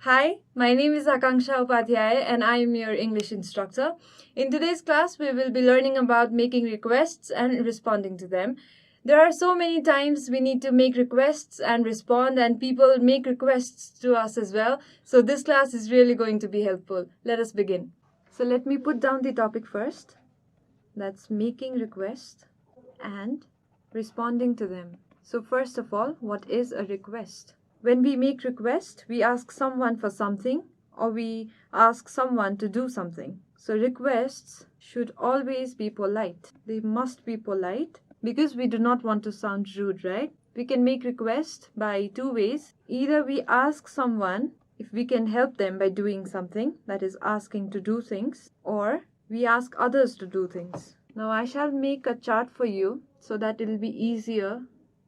Hi, my name is Akankshya Upadhyay and I am your English instructor. In today's class, we will be learning about making requests and responding to them. There are so many times we need to make requests and respond, and people make requests to us as well. So this class is really going to be helpful. Let us begin. So let me put down the topic first. That's making requests and responding to them. So first of all, what is a request? When we make request, we ask someone for something or we ask someone to do something. So requests should always be polite. They must be polite because we do not want to sound rude, right? We can make requests by two ways. Either we ask someone if we can help them by doing something, that is asking to do things, or we ask others to do things. Now I shall make a chart for you so that it will be easier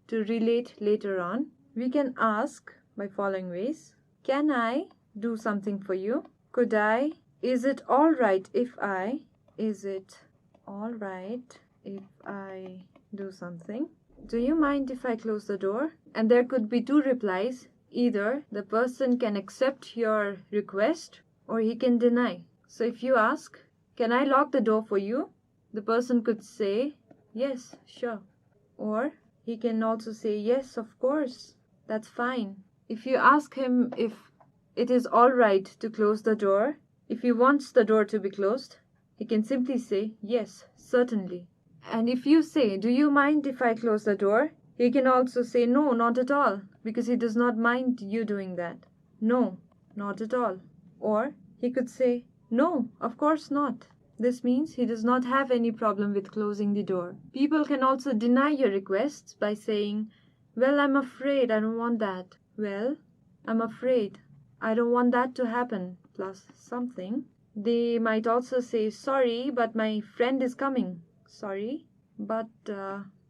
to relate later on. We can ask by following ways. Can I do something for you? Could I? Is it all right if I? Is it all right if I do something? Do you mind if I close the door? And there could be two replies. Either the person can accept your request or he can deny. So if you ask, can I lock the door for you? The person could say, yes, sure. Or he can also say, yes, of course, that's fine. If you ask him if it is all right to close the door, if he wants the door to be closed, he can simply say, yes, certainly. And if you say, do you mind if I close the door? He can also say, no, not at all, because he does not mind you doing that. No, not at all. Or he could say, no, of course not. This means he does not have any problem with closing the door. People can also deny your requests by saying, well, I'm afraid I don't want that. Well, I'm afraid I don't want that to happen, plus something. They might also say, sorry, but my friend is coming. Sorry, but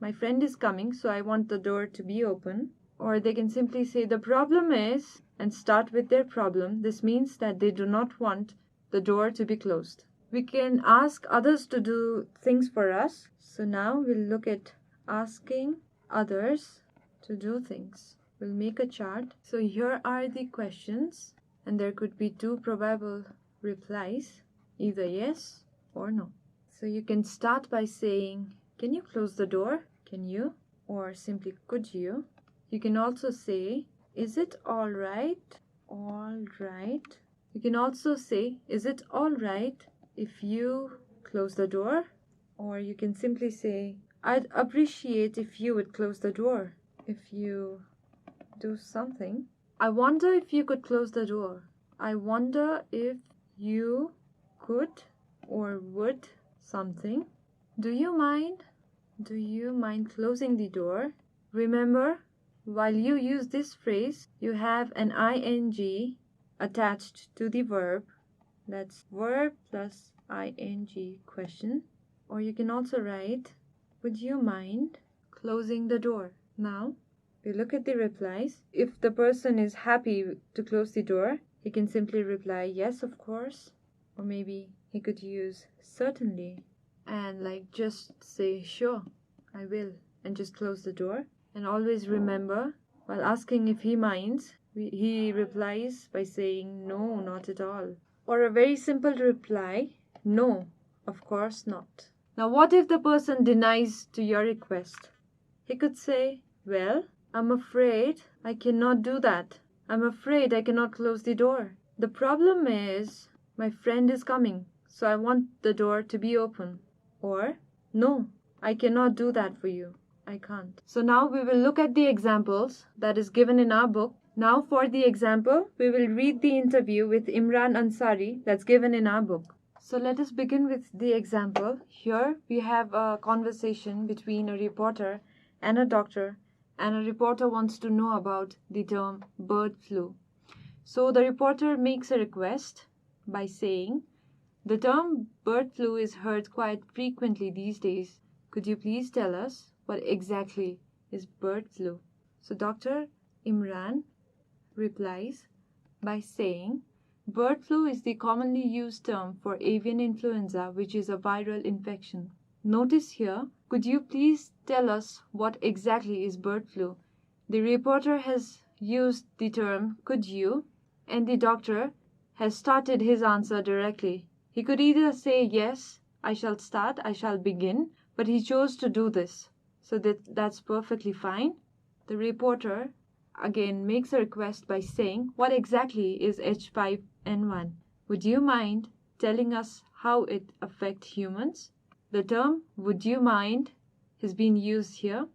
my friend is coming, so I want the door to be open. Or they can simply say, the problem is, and start with their problem. This means that they do not want the door to be closed. We can ask others to do things for us. So now we'll look at asking others to do things. We'll make a chart. So here are the questions, and there could be two probable replies, either yes or no. So you can start by saying, can you close the door? Can you? Or simply, could you? You can also say, is it all right? All right. You can also say, is it all right if you close the door? Or you can simply say, I'd appreciate if you would close the door. If you do something. I wonder if you could close the door. I wonder if you could or would something. Do you mind? Do you mind closing the door? Remember, while you use this phrase, you have an ing attached to the verb. That's verb plus ing question. Or you can also write, would you mind closing the door? Now, we look at the replies. If the person is happy to close the door, he can simply reply, yes, of course. Or maybe he could use certainly and just say, sure, I will, and just close the door. And always remember, while asking if he minds, he replies by saying, no, not at all. Or a very simple reply, no, of course not. Now, what if the person denies to your request? He could say, well, I'm afraid I cannot do that. I'm afraid I cannot close the door. The problem is my friend is coming, so I want the door to be open. Or, no, I cannot do that for you. I can't. So now we will look at the examples that is given in our book. Now for the example, we will read the interview with Imran Ansari that's given in our book. So let us begin with the example. Here we have a conversation between a reporter and a doctor, and a reporter wants to know about the term bird flu. So the reporter makes a request by saying, the term bird flu is heard quite frequently these days. Could you please tell us what exactly is bird flu? So Dr. Imran replies by saying, bird flu is the commonly used term for avian influenza, which is a viral infection. Notice here, could you please tell us what exactly is bird flu? The reporter has used the term could you, and the doctor has started his answer directly. He could either say, yes, I shall start, I shall begin, but he chose to do this. So that's perfectly fine. The reporter again makes a request by saying, what exactly is H5N1? Would you mind telling us how it affects humans? The term, would you mind, has been used here.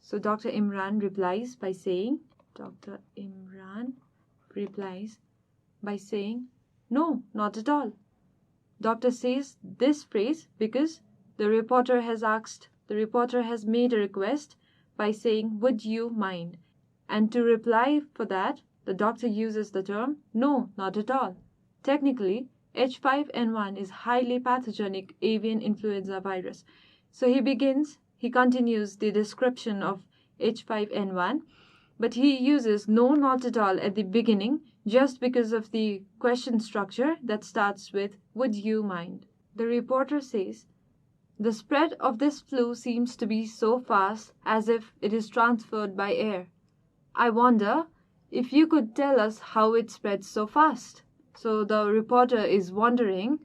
So Dr. Imran replies by saying, no, not at all. Doctor says this phrase because the reporter has made a request by saying, would you mind? And to reply for that, the doctor uses the term, no, not at all. Technically, H5N1 is highly pathogenic avian influenza virus. So he continues the description of H5N1, but he uses no, not at all at the beginning just because of the question structure that starts with, would you mind? The reporter says, the spread of this flu seems to be so fast as if it is transferred by air. I wonder if you could tell us how it spreads so fast. So the reporter is wondering,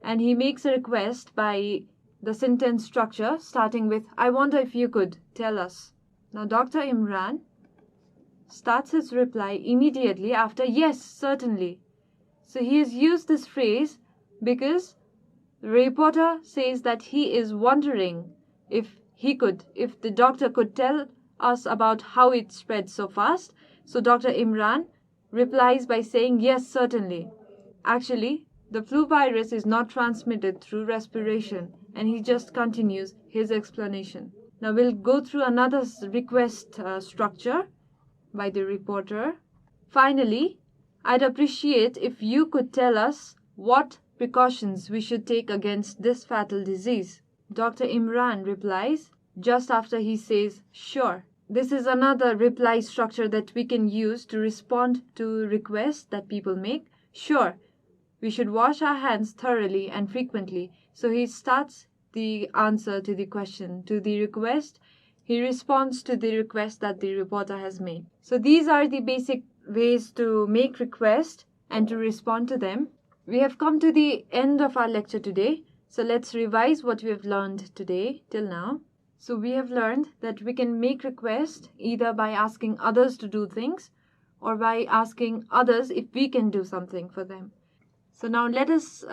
and he makes a request by the sentence structure starting with, I wonder if you could tell us. Now Dr. Imran starts his reply immediately after, yes, certainly. So he has used this phrase because the reporter says that he is wondering if the doctor could tell us about how it spreads so fast. So Dr. Imran replies by saying, yes, certainly. Actually, the flu virus is not transmitted through respiration, and he just continues his explanation. Now we'll go through another request structure by the reporter. Finally, I'd appreciate if you could tell us what precautions we should take against this fatal disease. Dr. Imran replies just after he says, sure. This is another reply structure that we can use to respond to requests that people make. Sure, we should wash our hands thoroughly and frequently. So he starts the answer to the question, to the request. He responds to the request that the reporter has made. So these are the basic ways to make requests and to respond to them. We have come to the end of our lecture today. So let's revise what we have learned today till now. So we have learned that we can make requests either by asking others to do things or by asking others if we can do something for them. So now let us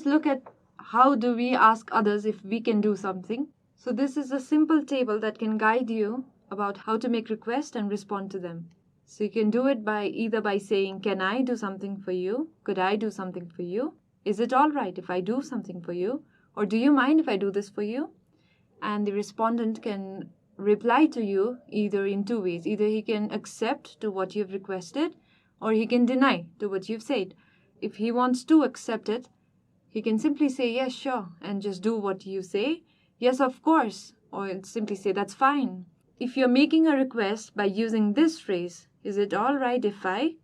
look at how do we ask others if we can do something. So this is a simple table that can guide you about how to make requests and respond to them. So you can do it either by saying, can I do something for you? Could I do something for you? Is it all right if I do something for you? Or do you mind if I do this for you? And the respondent can reply to you either in two ways. Either he can accept to what you've requested or he can deny to what you've said. If he wants to accept it, he can simply say, yes, sure, and just do what you say. Yes, of course, or simply say, that's fine. If you're making a request by using this phrase, is it all right if I?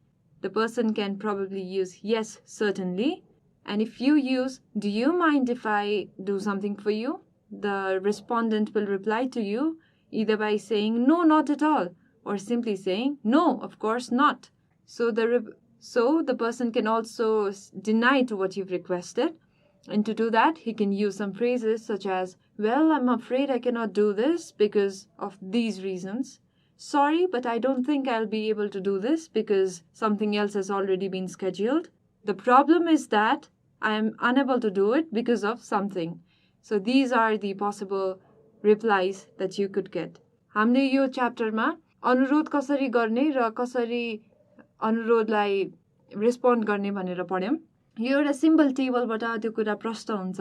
The person can probably use, yes, certainly. And if you use, do you mind if I do something for you? The respondent will reply to you either by saying, no, not at all, or simply saying, no, of course not. So the person can also deny to what you've requested. And to do that, he can use some phrases such as, well, I'm afraid I cannot do this because of these reasons. Sorry, but I don't think I'll be able to do this because something else has already been scheduled. The problem is that I am unable to do it because of something. So these are the possible replies that you could get. हामीले यो च्याप्टरमा अनुरोध कसरी गर्ने र कसरी अनुरोधलाई respond गर्ने भनेर पढ्यौं। यो एउटा simple टेबलबाट त्यो कुरा प्रष्ट हुन्छ।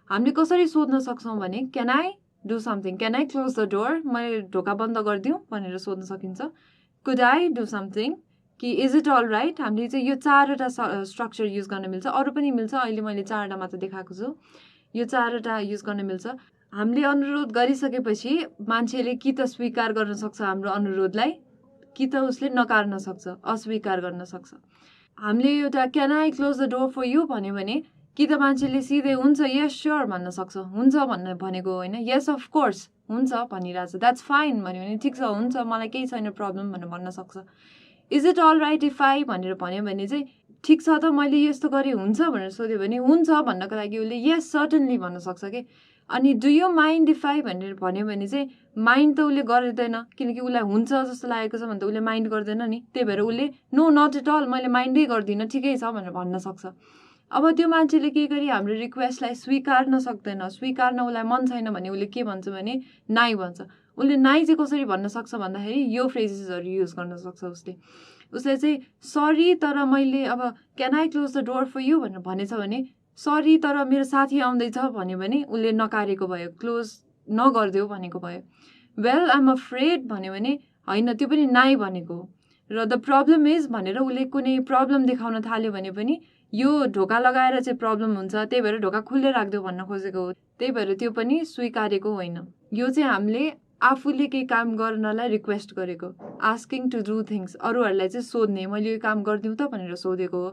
हामीले कसरी सोध्न सक्छौं भने can I do something, can I close the door, मैले ढोका बन्द गरिदिउँ भनेर सोध्न सकिन्छ। कुड आई डु समथिङ, कि इज इट अल राइट। हामीले चाहिँ यो चारवटा स्ट्रक्चर युज गर्न मिल्छ। अरू पनि मिल्छ, अहिले मैले चारवटा मात्र देखाएको छु। यो चारवटा युज गर्न मिल्छ। हामीले अनुरोध गरिसकेपछि मान्छेले कि त स्वीकार गर्न सक्छ हाम्रो अनुरोधलाई, कि त उसले नकार्न सक्छ, अस्वीकार गर्न सक्छ। हामीले एउटा क्यान आई क्लोज द डोर फर यु भन्यो भने कि त मान्छेले सिधै हुन्छ यस स्योर भन्न सक्छ, हुन्छ भन्ने भनेको होइन, यस अफ कोर्स हुन्छ भनिरहेछ, द्याट्स फाइन भन्यो भने ठिक छ हुन्छ मलाई केही छैन प्रब्लम भनेर भन्न सक्छ। Is it all right if I भनेर भन्यो भने चाहिँ ठिक छ त मैले यस्तो गरेँ हुन्छ भनेर सोध्यो भने हुन्छ भन्नको लागि उसले यस सर्टनली भन्न सक्छ कि अनि do you mind if I भनेर भन्यो भने चाहिँ माइन्ड त उसले गर्दैन किनकि उसलाई हुन्छ जस्तो लागेको छ भने त उसले माइन्ड गर्दैन नि त्यही भएर उसले नो नट एट अल मैले माइन्डै गर्दिनँ ठिकै छ भनेर भन्न सक्छ अब त्यो मान्छेले के गरी हाम्रो रिक्वेस्टलाई स्वीकार्न सक्दैन स्वीकार्न उसलाई मन छैन भने उसले के भन्छ भने नाइ भन्छ उसले नाइ चाहिँ कसरी भन्न सक्छ भन्दाखेरि यो फ्रेजेसहरू युज गर्न सक्छ उसले चाहिँ सरी तर मैले अब क्यान आई क्लोज द डोर फर यु भनेर भनेछ भने सरी तर मेरो साथी आउँदैछ भन्यो भने उसले नकारेको भयो क्लोज नगरिदेऊ भनेको भयो वेल आइम अफ्रेड भन्यो भने होइन त्यो पनि नाइ भनेको र द प्रब्लम इज भनेर उसले कुनै प्रब्लम देखाउन थाल्यो भने पनि यो ढोका लगाएर चाहिँ प्रब्लम हुन्छ त्यही भएर ढोका खुल्लै राख्देऊ भन्न खोजेको हो त्यही भएर त्यो पनि स्वीकारेको होइन यो चाहिँ हामीले आफूले केही काम गर्नलाई रिक्वेस्ट गरेको आस्किङ टु डु थिङ्स अरूहरूलाई चाहिँ सोध्ने मैले यो काम गरिदिउँ त भनेर सोधेको हो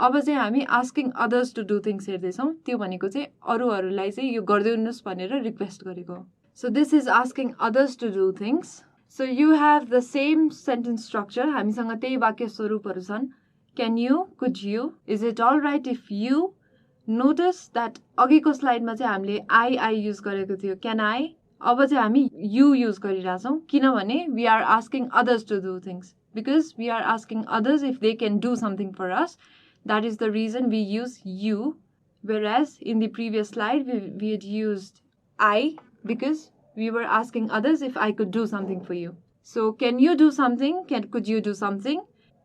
अब चाहिँ हामी asking others to do things हेर्दैछौँ त्यो भनेको चाहिँ अरूहरूलाई चाहिँ यो गरिदिनुहोस् भनेर रिक्वेस्ट गरेको so this is asking others to do things so you have the same sentence structure हामीसँग त्यही वाक्य स्वरूपहरू छन् can you could you is it all right if you notice that अघिको स्लाइडमा चाहिँ हामीले आई युज गरेको थियो क्यान आई अब चाहिँ हामी यु युज गरिरहेछौँ किनभने we are asking others to do things because we are asking others if they can do something for us that is the reason we use you whereas in the previous slide we had used I because we were asking others if I could do something for you. So can you do something? Could you do something?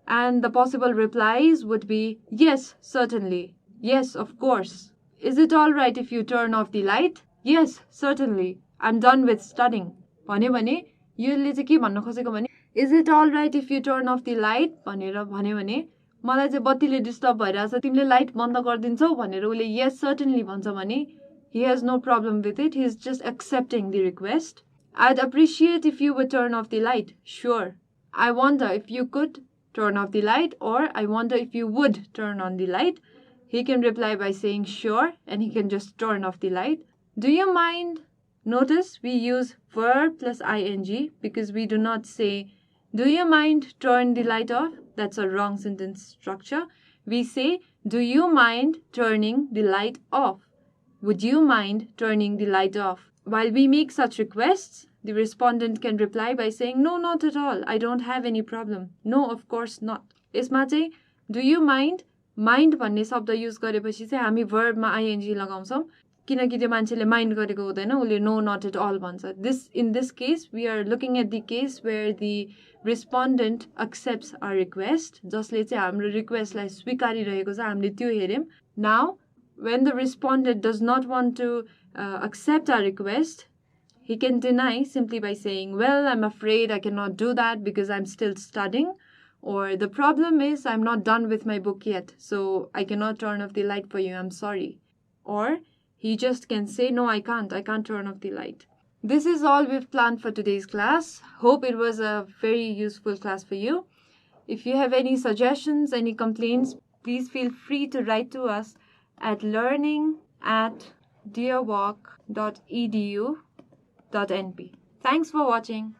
And the possible replies would be yes, certainly. Yes, of course. Is it all right if you turn off the light? Yes, certainly. I'm done with studying. भन्यो भने यसले चाहिँ के भन्न खोजेको भने is it all right if you turn off the light भनेर भन्यो भने मलाई चाहिँ बत्तीले डिस्टर्ब भइरहेछ तिमीले लाइट बन्द गरिदिन्छौ भनेर उसले yes certainly भन्छ भने he has no problem with it. He is just accepting the request. I'd appreciate if you would turn off the light. Sure. I wonder if you could turn off the light or I wonder if you would turn on the light. He can reply by saying sure and he can just turn off the light. Do you mind? Notice we use verb plus ing because we do not say do you mind turn the light off? That's a wrong sentence structure. We say do you mind turning the light off? Would you mind turning the light off? While we make such requests, the respondent can reply by saying, no, not at all. I don't have any problem. No, of course not. यसमा चाहिँ do you mind? Mind भन्ने शब्द use गरेपछि चाहिँ हामी verbमा ing लगाउँछौँ किनकि त्यो मान्छेले माइन्ड गरेको हुँदैन उसले no, not at all भन्छ. In this case, we are looking at the case where the respondent accepts our request. जसले चाहिँ हाम्रो रिक्वेस्टलाई स्वीकारिरहेको छ हामीले त्यो हेर्यौँ. Now, when the respondent does not want to accept our request, he can deny simply by saying, well, I'm afraid I cannot do that because I'm still studying. Or the problem is I'm not done with my book yet, so I cannot turn off the light for you. I'm sorry. Or he just can say, no, I can't turn off the light. This is all we've planned for today's class. Hope it was a very useful class for you. If you have any suggestions, any complaints, please feel free to write to us at learning@deerwalk.edu.np. Thanks for watching.